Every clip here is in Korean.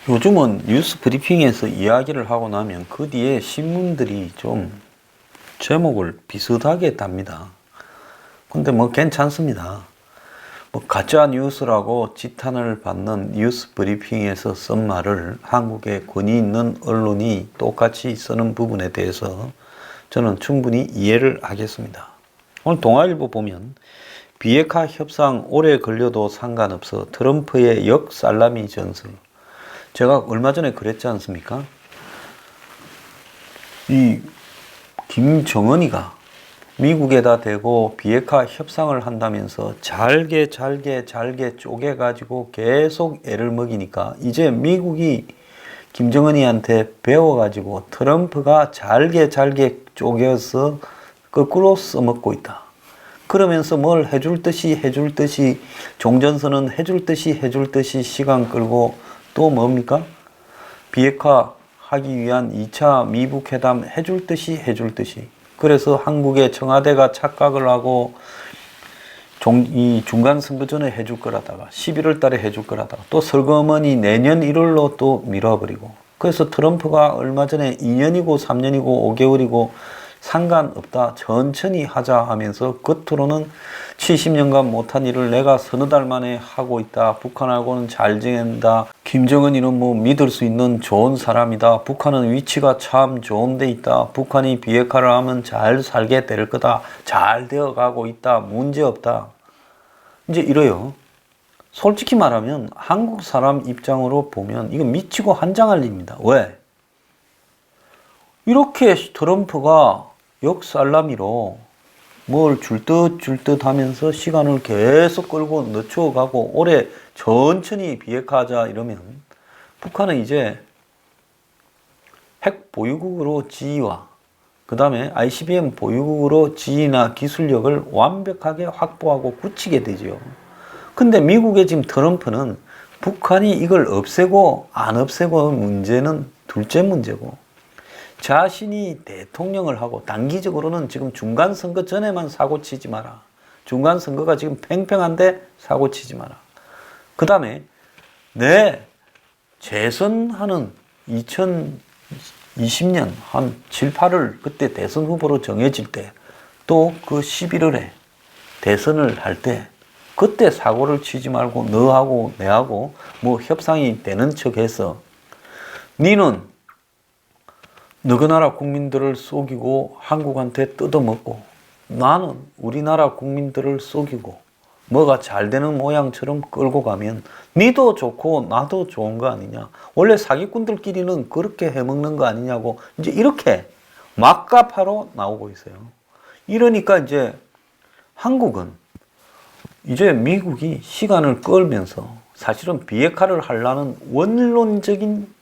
요즘은 뉴스 브리핑에서 이야기를 하고 나면 그 뒤에 신문들이 좀 제목을 비슷하게 답니다. 근데 뭐 괜찮습니다. 뭐 가짜 뉴스라고 지탄을 받는 뉴스 브리핑에서 쓴 말을 한국의 권위 있는 언론이 똑같이 쓰는 부분에 대해서 저는 충분히 이해를 하겠습니다. 오늘 동아일보 보면 비핵화 협상 오래 걸려도 상관없어 트럼프의 역살라미 전술. 제가 얼마 전에 그랬지 않습니까? 이 김정은이가 미국에다 대고 비핵화 협상을 한다면서 잘게 쪼개가지고 계속 애를 먹이니까 이제 미국이 김정은이한테 배워가지고 트럼프가 잘게 쪼개서 거꾸로 써먹고 있다. 그러면서 뭘 해줄 듯이 종전선언 해줄 듯이 시간 끌고 또 뭡니까? 비핵화 하기 위한 2차 미북회담 해줄 듯이 그래서 한국의 청와대가 착각을 하고 이 중간선거 전에 해줄 거라다가 11월 달에 해줄 거라다가 또 설거머니 내년 1월로 또 미뤄버리고 그래서 트럼프가 얼마 전에 2년이고 3년이고 5개월이고 상관없다 천천히 하자 하면서 겉으로는 70년간 못한 일을 내가 서너 달 만에 하고 있다. 북한하고는 잘 지낸다. 김정은이는 뭐 믿을 수 있는 좋은 사람이다. 북한은 위치가 참 좋은 데 있다. 북한이 비핵화를 하면 잘 살게 될 거다. 잘 되어가고 있다. 문제없다. 이제 이래요. 솔직히 말하면 한국 사람 입장으로 보면 이거 미치고 환장할 일입니다. 왜? 이렇게 트럼프가 역살라미로 뭘 줄 듯 하면서 시간을 계속 끌고 늦춰가고 올해 천천히 비핵화하자 이러면 북한은 이제 핵 보유국으로 지위와 그 다음에 ICBM 보유국으로 지위나 기술력을 완벽하게 확보하고 굳히게 되죠. 근데 미국의 지금 트럼프는 북한이 이걸 없애고 안 없애고 문제는 둘째 문제고 자신이 대통령을 하고 단기적으로는 지금 중간선거 전에만 사고치지 마라. 중간선거가 지금 팽팽한데 사고치지 마라. 그 다음에 재선하는 2020년 한 7, 8월 그때 대선 후보로 정해질 때 또 그 11월에 대선을 할 때 그때 사고를 치지 말고 너하고 내하고 뭐 협상이 되는 척해서 니는 너희 나라 국민들을 속이고 한국한테 뜯어먹고 나는 우리나라 국민들을 속이고 뭐가 잘 되는 모양처럼 끌고 가면 니도 좋고 나도 좋은 거 아니냐. 원래 사기꾼들끼리는 그렇게 해먹는 거 아니냐고 이제 이렇게 막가파로 나오고 있어요. 이러니까 이제 한국은 이제 미국이 시간을 끌면서 사실은 비핵화를 하려는 원론적인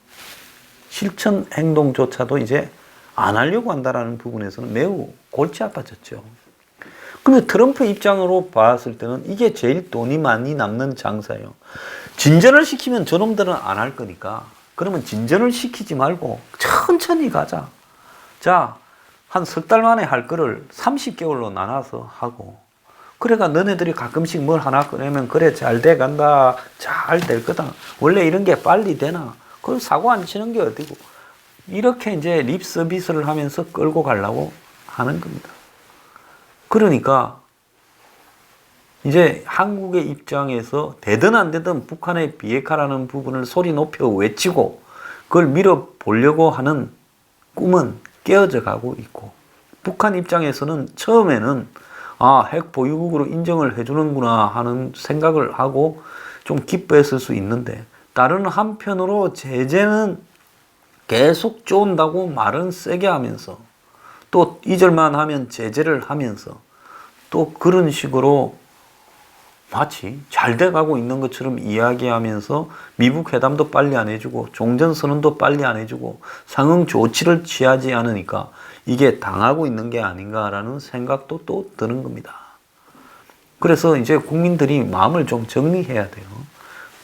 실천 행동조차도 이제 안 하려고 한다는 부분에서는 매우 골치 아파졌죠. 근데 트럼프 입장으로 봤을 때는 이게 제일 돈이 많이 남는 장사예요. 진전을 시키면 저놈들은 안 할 거니까 그러면 진전을 시키지 말고 천천히 가자. 자, 한 석 달 만에 할 거를 30개월로 나눠서 하고 그래가 너네들이 가끔씩 뭘 하나 꺼내면 그래 잘 돼 간다. 잘 될 거다. 원래 이런 게 빨리 되나. 그걸 사고 안 치는 게 어디고. 이렇게 이제 립 서비스를 하면서 끌고 가려고 하는 겁니다. 그러니까 이제 한국의 입장에서 되든 안 되든 북한의 비핵화라는 부분을 소리 높여 외치고 그걸 밀어보려고 하는 꿈은 깨어져 가고 있고 북한 입장에서는 처음에는 핵 보유국으로 인정을 해주는구나 하는 생각을 하고 좀 기뻐했을 수 있는데 다른 한편으로 제재는 계속 쪼은다고 말은 세게 하면서 또 잊을만 하면 제재를 하면서 또 그런 식으로 마치 잘 돼가고 있는 것처럼 이야기하면서 미북 회담도 빨리 안 해주고 종전선언도 빨리 안 해주고 상응 조치를 취하지 않으니까 이게 당하고 있는 게 아닌가라는 생각도 또 드는 겁니다. 그래서 이제 국민들이 마음을 좀 정리해야 돼요.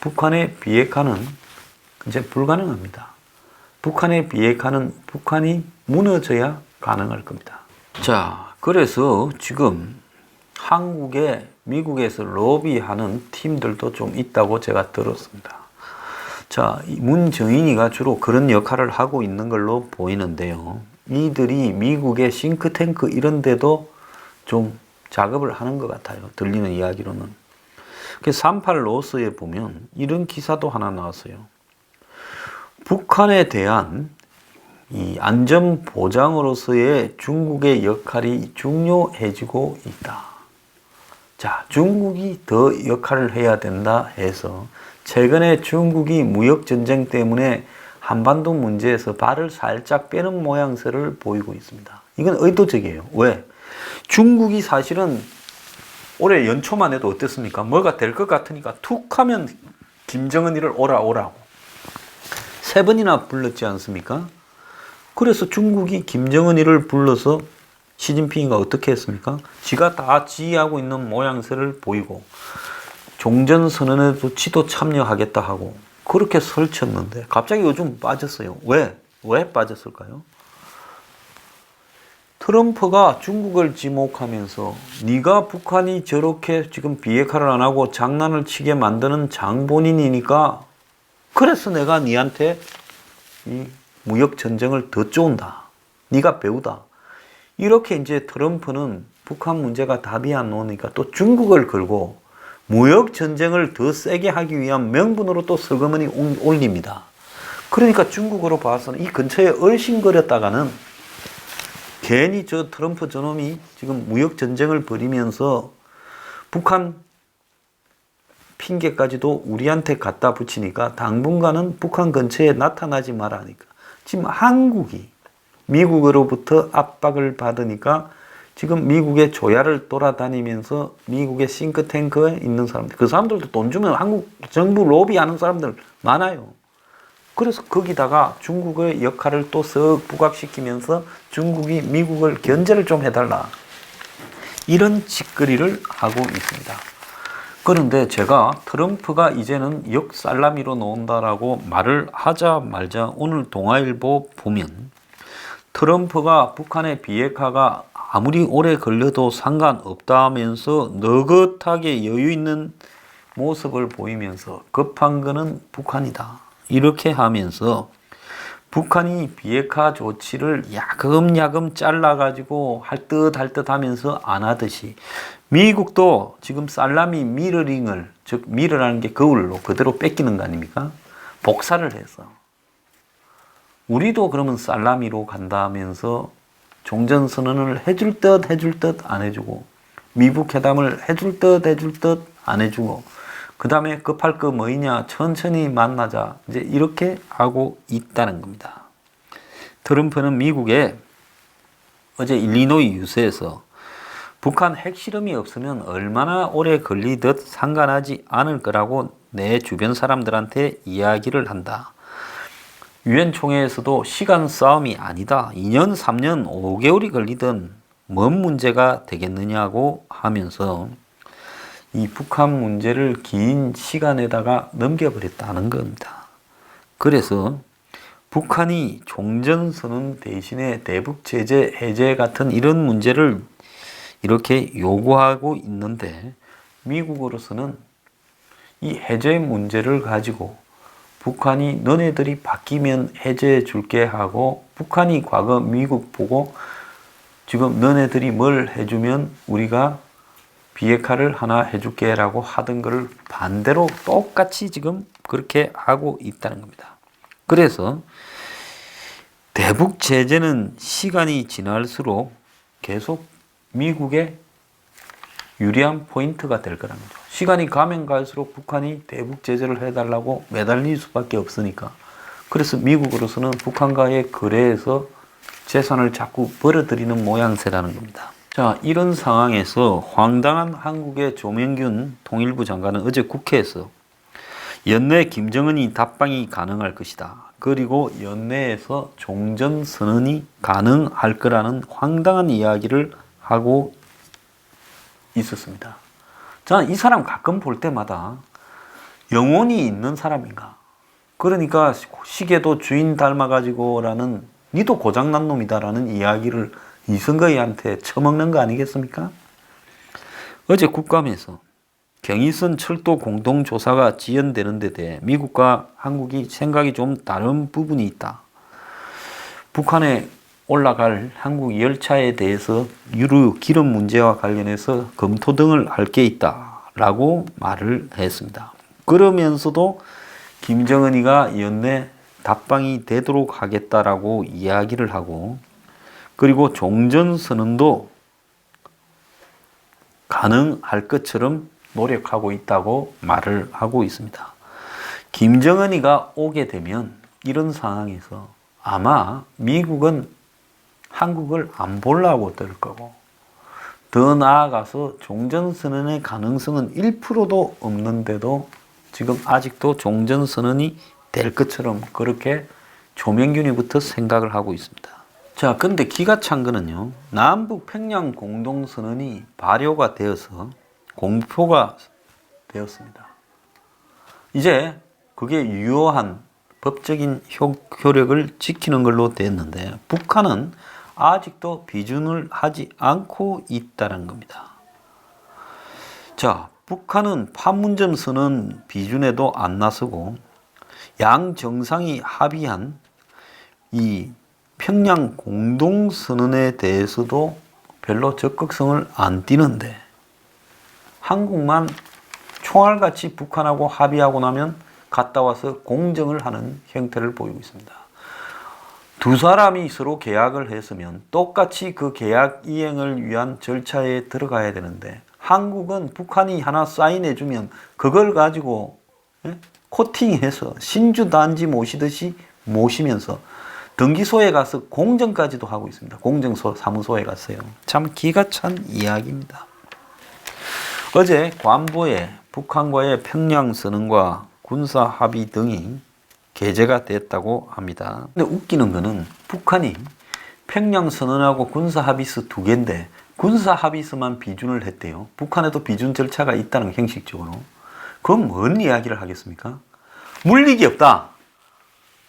북한의 비핵화는 이제 불가능합니다. 북한의 비핵화는 북한이 무너져야 가능할 겁니다. 자, 그래서 지금 한국에 미국에서 로비하는 팀들도 좀 있다고 제가 들었습니다. 자, 이 문정인이가 주로 그런 역할을 하고 있는 걸로 보이는데요. 이들이 미국의 싱크탱크 이런 데도 좀 작업을 하는 것 같아요. 들리는 이야기로는. 38 로스에 보면 이런 기사도 하나 나왔어요. 북한에 대한 이 안전 보장으로서의 중국의 역할이 중요해지고 있다. 자, 중국이 더 역할을 해야 된다 해서 최근에 중국이 무역전쟁 때문에 한반도 문제에서 발을 살짝 빼는 모양새를 보이고 있습니다. 이건 의도적이에요. 왜? 중국이 사실은 올해 연초만 해도 어땠습니까? 뭐가 될 것 같으니까 툭 하면 김정은이를 오라고 3번이나 불렀지 않습니까? 그래서 중국이 김정은이를 불러서 시진핑이가 어떻게 했습니까? 지가 다 지휘하고 있는 모양새를 보이고 종전선언에도 지도 참여하겠다 하고 그렇게 설쳤는데 갑자기 요즘 빠졌어요. 왜? 왜 빠졌을까요? 트럼프가 중국을 지목하면서 네가 북한이 저렇게 지금 비핵화를 안 하고 장난을 치게 만드는 장본인이니까 그래서 내가 네한테 이 무역 전쟁을 더 쪼은다. 네가 배우다. 이렇게 이제 트럼프는 북한 문제가 답이 안 나오니까 또 중국을 걸고 무역 전쟁을 더 세게 하기 위한 명분으로 또 슬그머니 올립니다. 그러니까 중국으로 봐서는 이 근처에 얼씬거렸다가는 괜히 저 트럼프 저놈이 지금 무역 전쟁을 벌이면서 북한 핑계까지도 우리한테 갖다 붙이니까 당분간은 북한 근처에 나타나지 말라니까. 지금 한국이 미국으로부터 압박을 받으니까 지금 미국의 조야를 돌아다니면서 미국의 싱크탱크에 있는 사람들, 그 사람들도 돈 주면 한국 정부 로비하는 사람들 많아요. 그래서 거기다가 중국의 역할을 또 썩 부각시키면서 중국이 미국을 견제를 좀 해달라. 이런 짓거리를 하고 있습니다. 그런데 제가 트럼프가 이제는 역살라미로 나온다라고 말을 하자 말자 오늘 동아일보 보면 트럼프가 북한의 비핵화가 아무리 오래 걸려도 상관없다면서 느긋하게 여유 있는 모습을 보이면서 급한 거는 북한이다. 이렇게 하면서 북한이 비핵화 조치를 야금야금 잘라가지고 할 듯 하면서 안 하듯이 미국도 지금 살라미 미러링을, 즉 미러라는 게 거울로 그대로 뺏기는 거 아닙니까? 복사를 해서 우리도 그러면 살라미로 간다면서 종전선언을 해줄 듯 안 해주고 미북 회담을 해줄 듯 안 해주고 그 다음에 급할 거 뭐이냐 천천히 만나자 이제 이렇게 하고 있다는 겁니다. 트럼프는 미국에 어제 일리노이 유세에서 북한 핵실험이 없으면 얼마나 오래 걸리듯 상관하지 않을 거라고 내 주변 사람들한테 이야기를 한다. 유엔 총회에서도 시간 싸움이 아니다. 2년, 3년, 5개월이 걸리든 뭔 문제가 되겠느냐고 하면서 이 북한 문제를 긴 시간에다가 넘겨버렸다는 겁니다. 그래서 북한이 종전선언 대신에 대북 제재 해제 같은 이런 문제를 이렇게 요구하고 있는데 미국으로서는 이 해제 문제를 가지고 북한이 너네들이 바뀌면 해제해 줄게 하고 북한이 과거 미국 보고 지금 너네들이 뭘 해주면 우리가 비핵화를 하나 해줄게 라고 하던 것을 반대로 똑같이 지금 그렇게 하고 있다는 겁니다. 그래서 대북 제재는 시간이 지날수록 계속 미국의 유리한 포인트가 될 거라는 거죠. 시간이 가면 갈수록 북한이 대북 제재를 해달라고 매달릴 수밖에 없으니까. 그래서 미국으로서는 북한과의 거래에서 재산을 자꾸 벌어들이는 모양새라는 겁니다. 자, 이런 상황에서 황당한 한국의 조명균 통일부 장관은 어제 국회에서 연내 김정은이 답방이 가능할 것이다. 그리고 연내에서 종전선언이 가능할 거라는 황당한 이야기를 하고 있었습니다. 저는 이 사람 가끔 볼 때마다 영혼이 있는 사람인가? 그러니까 시계도 주인 닮아가지고라는 니도 고장난 놈이다라는 이야기를 이성거이한테 처먹는 거 아니겠습니까? 어제 국감에서 경의선 철도 공동조사가 지연되는 데 대해 미국과 한국이 생각이 좀 다른 부분이 있다. 북한에 올라갈 한국 열차에 대해서 유류 기름 문제와 관련해서 검토 등을 할 게 있다 라고 말을 했습니다. 그러면서도 김정은이가 연내 답방이 되도록 하겠다라고 이야기를 하고, 그리고 종전선언도 가능할 것처럼 노력하고 있다고 말을 하고 있습니다. 김정은이가 오게 되면 이런 상황에서 아마 미국은 한국을 안 보려고 들 거고, 더 나아가서 종전선언의 가능성은 1%도 없는데도 지금 아직도 종전선언이 될 것처럼 그렇게 조명균이부터 생각을 하고 있습니다. 자, 근데 기가 찬 거는요, 남북 평양 공동선언이 발효가 되어서 공표가 되었습니다. 이제 그게 유효한 법적인 효력을 지키는 걸로 됐는데, 북한은 아직도 비준을 하지 않고 있다는 겁니다. 자, 북한은 판문점 선언 비준에도 안 나서고, 양 정상이 합의한 이 평양 공동선언에 대해서도 별로 적극성을 안 띠는데, 한국만 총알같이 북한하고 합의하고 나면 갔다 와서 공정을 하는 형태를 보이고 있습니다. 두 사람이 서로 계약을 했으면 똑같이 그 계약 이행을 위한 절차에 들어가야 되는데, 한국은 북한이 하나 사인해주면 그걸 가지고 코팅해서 신주단지 모시듯이 모시면서 등기소에 가서 공정까지도 하고 있습니다. 공정소 사무소에 갔어요. 참 기가 찬 이야기입니다. 어제 관보에 북한과의 평양선언과 군사합의 등이 게재가 됐다고 합니다. 근데 웃기는 거는 북한이 평양선언하고 군사합의서 2개인데 군사합의서만 비준을 했대요. 북한에도 비준 절차가 있다는 거, 형식적으로. 그건 뭔 이야기를 하겠습니까? 물리기 없다.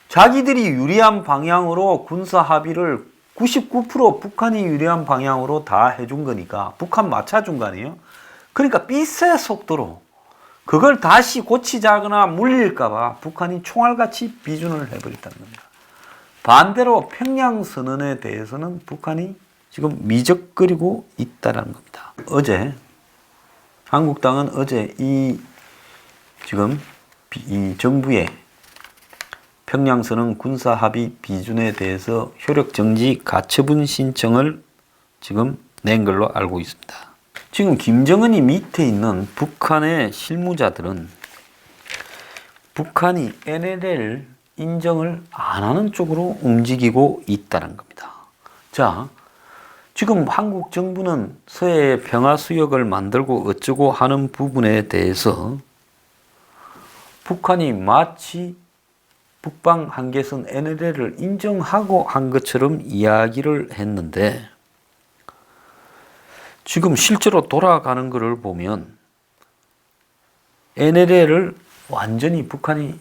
자기들이 유리한 방향으로 군사합의를 99% 북한이 유리한 방향으로 다 해준 거니까 북한 맞춰준 거 아니에요? 그러니까 삐세 속도로 그걸 다시 고치자거나 물릴까봐 북한이 총알같이 비준을 해버렸다는 겁니다. 반대로 평양선언에 대해서는 북한이 지금 미적거리고 있다는 겁니다. 어제 한국당은 어제 지금 이 정부의 평양선언 군사합의 비준에 대해서 효력정지 가처분 신청을 지금 낸 걸로 알고 있습니다. 지금 김정은이 밑에 있는 북한의 실무자들은 북한이 NLL 인정을 안 하는 쪽으로 움직이고 있다는 겁니다. 자, 지금 한국 정부는 서해의 평화수역을 만들고 어쩌고 하는 부분에 대해서 북한이 마치 북방 한계선 NLL을 인정하고 한 것처럼 이야기를 했는데, 지금 실제로 돌아가는 것을 보면 NLL을 완전히 북한이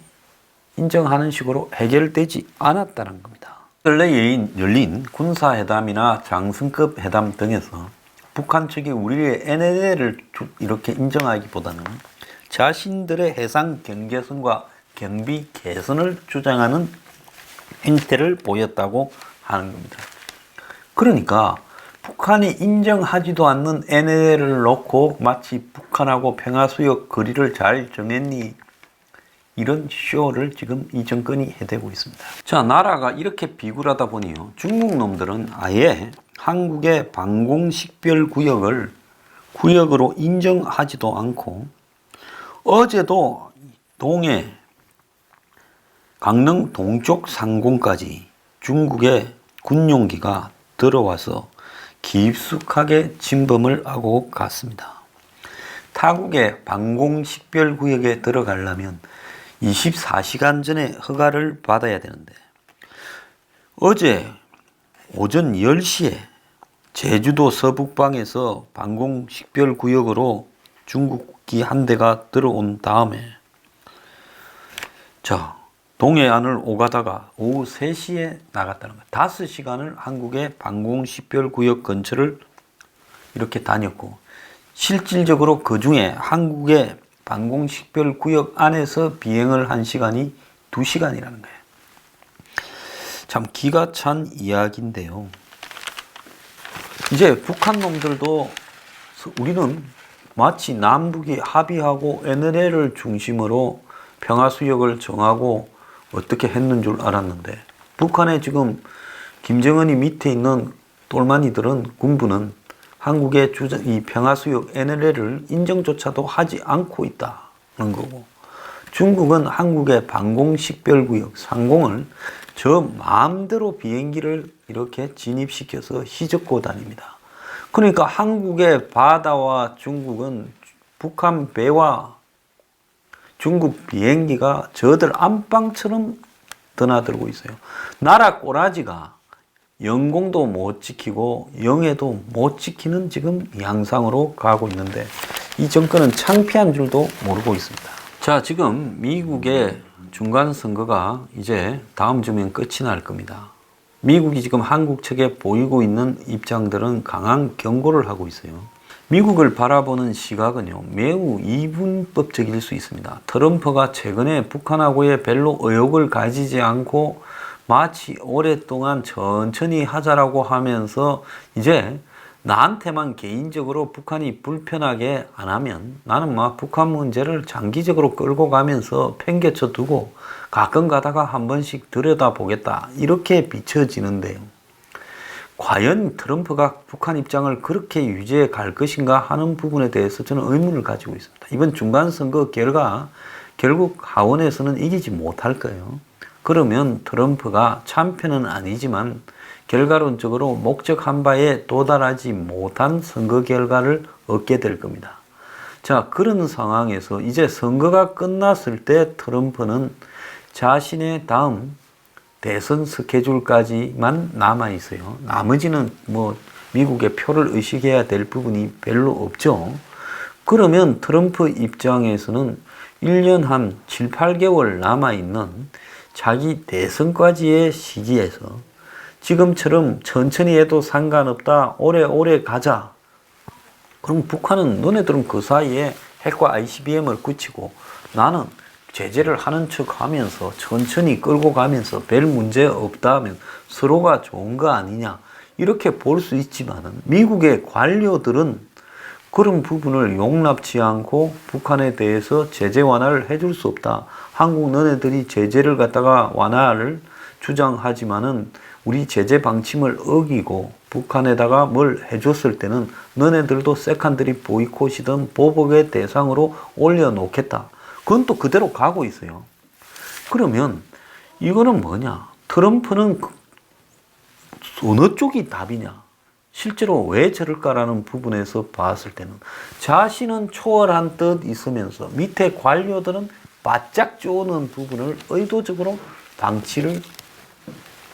인정하는 식으로 해결되지 않았다는 겁니다. 근래 열린 군사회담이나 장성급 회담 등에서 북한 측이 우리의 NLL을 이렇게 인정하기보다는 자신들의 해상 경계선과 경비 개선을 주장하는 행태를 보였다고 하는 겁니다. 그러니까 북한이 인정하지도 않는 NLL을 놓고 마치 북한하고 평화수역 거리를 잘 정했니, 이런 쇼를 지금 이 정권이 해대고 있습니다. 자, 나라가 이렇게 비굴하다 보니요, 중국 놈들은 아예 한국의 방공식별구역을 구역으로 인정하지도 않고, 어제도 동해 강릉 동쪽 상공까지 중국의 군용기가 들어와서 깊숙하게 침범을 하고 갔습니다. 타국의 방공식별구역에 들어가려면 24시간 전에 허가를 받아야 되는데, 어제 오전 10시에 제주도 서북방에서 방공식별구역으로 중국기 한 대가 들어온 다음에, 자, 동해안을 오가다가 오후 3시에 나갔다는 거예요. 5시간을 한국의 방공식별구역 근처를 이렇게 다녔고, 실질적으로 그 중에 한국의 방공식별구역 안에서 비행을 한 시간이 2시간이라는 거예요. 참 기가 찬 이야기인데요. 이제 북한 놈들도 우리는 마치 남북이 합의하고 NLL을 중심으로 평화수역을 정하고 어떻게 했는 줄 알았는데, 북한에 지금 김정은이 밑에 있는 똘마니들은, 군부는 한국의 이 평화수역 NLL을 인정조차도 하지 않고 있다는 거고, 중국은 한국의 방공식별구역 상공을 저 마음대로 비행기를 이렇게 진입시켜서 휘젓고 다닙니다. 그러니까 한국의 바다와 중국은 북한 배와 중국 비행기가 저들 안방처럼 드나들고 있어요. 나라 꼬라지가 영공도 못 지키고 영해도 못 지키는 지금 양상으로 가고 있는데, 이 정권은 창피한 줄도 모르고 있습니다. 자, 지금 미국의 중간선거가 이제 다음 주면 끝이 날 겁니다. 미국이 지금 한국 측에 보이고 있는 입장들은 강한 경고를 하고 있어요. 미국을 바라보는 시각은요, 매우 이분법적일 수 있습니다. 트럼프가 최근에 북한하고의 별로 의욕을 가지지 않고 마치 오랫동안 천천히 하자라고 하면서 이제 나한테만 개인적으로 북한이 불편하게 안 하면 나는 막 북한 문제를 장기적으로 끌고 가면서 팽개쳐 두고 가끔 가다가 한 번씩 들여다보겠다, 이렇게 비춰지는데요. 과연 트럼프가 북한 입장을 그렇게 유지해 갈 것인가 하는 부분에 대해서 저는 의문을 가지고 있습니다. 이번 중간선거 결과 결국 하원에서는 이기지 못할 거예요. 그러면 트럼프가 참패는 아니지만 결과론적으로 목적한 바에 도달하지 못한 선거 결과를 얻게 될 겁니다. 자, 그런 상황에서 이제 선거가 끝났을 때 트럼프는 자신의 다음 대선 스케줄까지만 남아 있어요. 나머지는 뭐 미국의 표를 의식해야 될 부분이 별로 없죠. 그러면 트럼프 입장에서는 1년 한 7, 8개월 남아 있는 자기 대선까지의 시기에서 지금처럼 천천히 해도 상관없다, 오래오래 가자. 그럼 북한은 너네들은 그 사이에 핵과 ICBM을 굳히고 나는 제재를 하는 척 하면서 천천히 끌고 가면서 별 문제 없다 하면 서로가 좋은 거 아니냐, 이렇게 볼 수 있지만은 미국의 관료들은 그런 부분을 용납치 않고 북한에 대해서 제재 완화를 해줄 수 없다. 한국 너네들이 제재를 갖다가 완화를 주장하지만은 우리 제재 방침을 어기고 북한에다가 뭘 해줬을 때는 너네들도 세컨드리 보이콧이든 보복의 대상으로 올려놓겠다. 그건 또 그대로 가고 있어요. 그러면 이거는 뭐냐? 트럼프는 어느 쪽이 답이냐? 실제로 왜 저럴까라는 부분에서 봤을 때는 자신은 초월한 듯 있으면서 밑에 관료들은 바짝 쪼는 부분을 의도적으로 방치를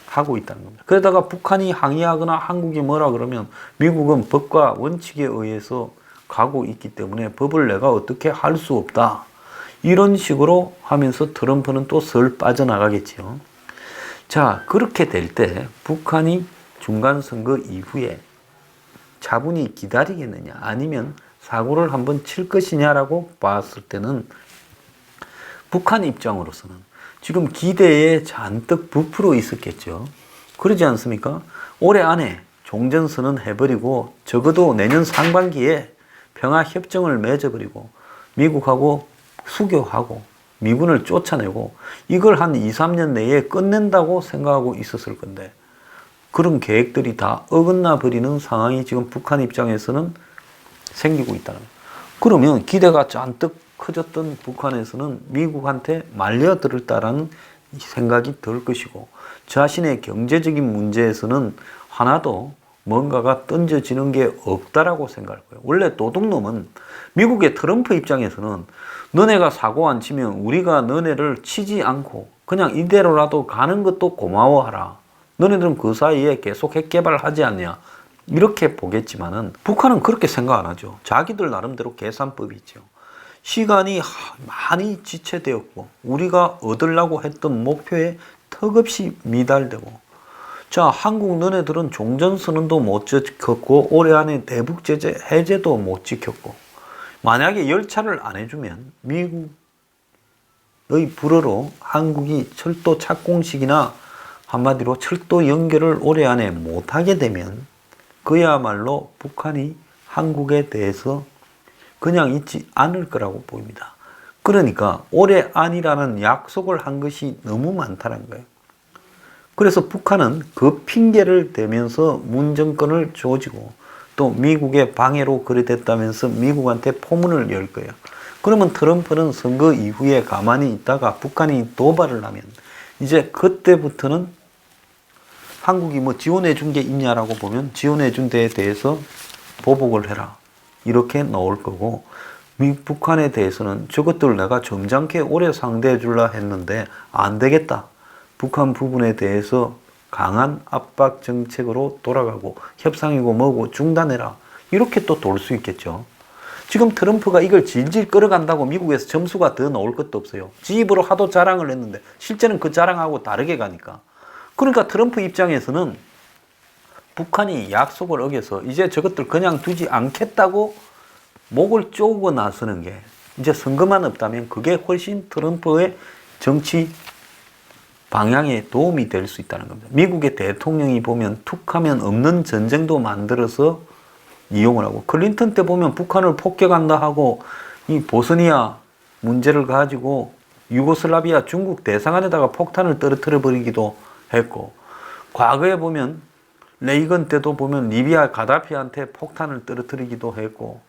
하고 있다는 겁니다. 그러다가 북한이 항의하거나 한국이 뭐라 그러면 미국은 법과 원칙에 의해서 가고 있기 때문에 법을 내가 어떻게 할 수 없다, 이런 식으로 하면서 트럼프는 또 설 빠져나가겠지요. 자, 그렇게 될 때 북한이 중간선거 이후에 차분히 기다리겠느냐, 아니면 사고를 한번 칠 것이냐라고 봤을 때는 북한 입장으로서는 지금 기대에 잔뜩 부풀어 있었겠죠. 그러지 않습니까? 올해 안에 종전선언 해버리고 적어도 내년 상반기에 평화협정을 맺어버리고 미국하고 수교하고 미군을 쫓아내고 이걸 한 2, 3년 내에 끝낸다고 생각하고 있었을 건데, 그런 계획들이 다 어긋나 버리는 상황이 지금 북한 입장에서는 생기고 있다는 거예요. 그러면 기대가 잔뜩 커졌던 북한에서는 미국한테 말려들었다라는 생각이 들 것이고, 자신의 경제적인 문제에서는 하나도 뭔가가 던져지는 게 없다라고 생각할 거예요. 원래 도둑놈은 미국의 트럼프 입장에서는 너네가 사고 안 치면 우리가 너네를 치지 않고 그냥 이대로라도 가는 것도 고마워하라. 너네들은 그 사이에 계속 핵 개발하지 않냐, 이렇게 보겠지만은 북한은 그렇게 생각 안 하죠. 자기들 나름대로 계산법이 있죠. 시간이 많이 지체되었고 우리가 얻으려고 했던 목표에 턱없이 미달되고 자, 한국 너네들은 종전선언도 못 지켰고 올해 안에 대북제재 해제도 못 지켰고 만약에 열차를 안 해주면 미국의 불어로 한국이 철도 착공식이나 한마디로 철도 연결을 올해 안에 못하게 되면 그야말로 북한이 한국에 대해서 그냥 있지 않을 거라고 보입니다. 그러니까 올해 안이라는 약속을 한 것이 너무 많다는 거예요. 그래서 북한은 그 핑계를 대면서 문 정권을 조지고 또 미국의 방해로 그리 됐다면서 미국한테 포문을 열 거예요. 그러면 트럼프는 선거 이후에 가만히 있다가 북한이 도발을 하면 이제 그때부터는 한국이 뭐 지원해 준 게 있냐라고 보면 지원해 준 데에 대해서 보복을 해라. 이렇게 나올 거고 북한에 대해서는 저것들 내가 점잖게 오래 상대해 줄라 했는데 안 되겠다. 북한 부분에 대해서 강한 압박 정책으로 돌아가고 협상이고 뭐고 중단해라. 이렇게 또 돌 수 있겠죠. 지금 트럼프가 이걸 질질 끌어간다고 미국에서 점수가 더 나올 것도 없어요. 지 입으로 하도 자랑을 했는데 실제는 그 자랑하고 다르게 가니까. 그러니까 트럼프 입장에서는 북한이 약속을 어겨서 이제 저것들 그냥 두지 않겠다고 목을 쪼고 나서는 게 이제 선거만 없다면 그게 훨씬 트럼프의 정치 방향에 도움이 될 수 있다는 겁니다. 미국의 대통령이 보면 툭하면 없는 전쟁도 만들어서 이용을 하고 클린턴 때 보면 북한을 폭격한다 하고 이 보스니아 문제를 가지고 유고슬라비아 중국 대사관에다가 폭탄을 떨어뜨려 버리기도 했고 과거에 보면 레이건 때도 보면 리비아 가다피한테 폭탄을 떨어뜨리기도 했고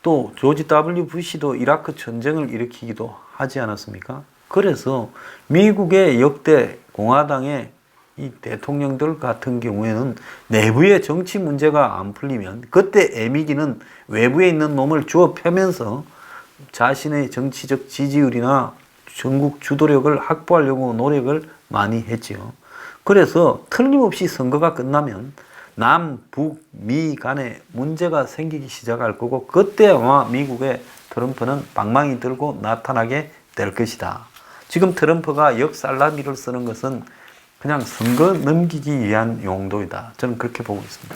또 조지 W 부시도 이라크 전쟁을 일으키기도 하지 않았습니까? 그래서 미국의 역대 공화당의 이 대통령들 같은 경우에는 내부의 정치 문제가 안 풀리면 그때 애미기는 외부에 있는 놈을 주워 펴면서 자신의 정치적 지지율이나 전국 주도력을 확보하려고 노력을 많이 했지요. 그래서 틀림없이 선거가 끝나면 남, 북, 미 간에 문제가 생기기 시작할 거고 그때 아마 미국의 트럼프는 방망이 들고 나타나게 될 것이다. 지금 트럼프가 역살라미를 쓰는 것은 그냥 선거 넘기기 위한 용도이다. 저는 그렇게 보고 있습니다.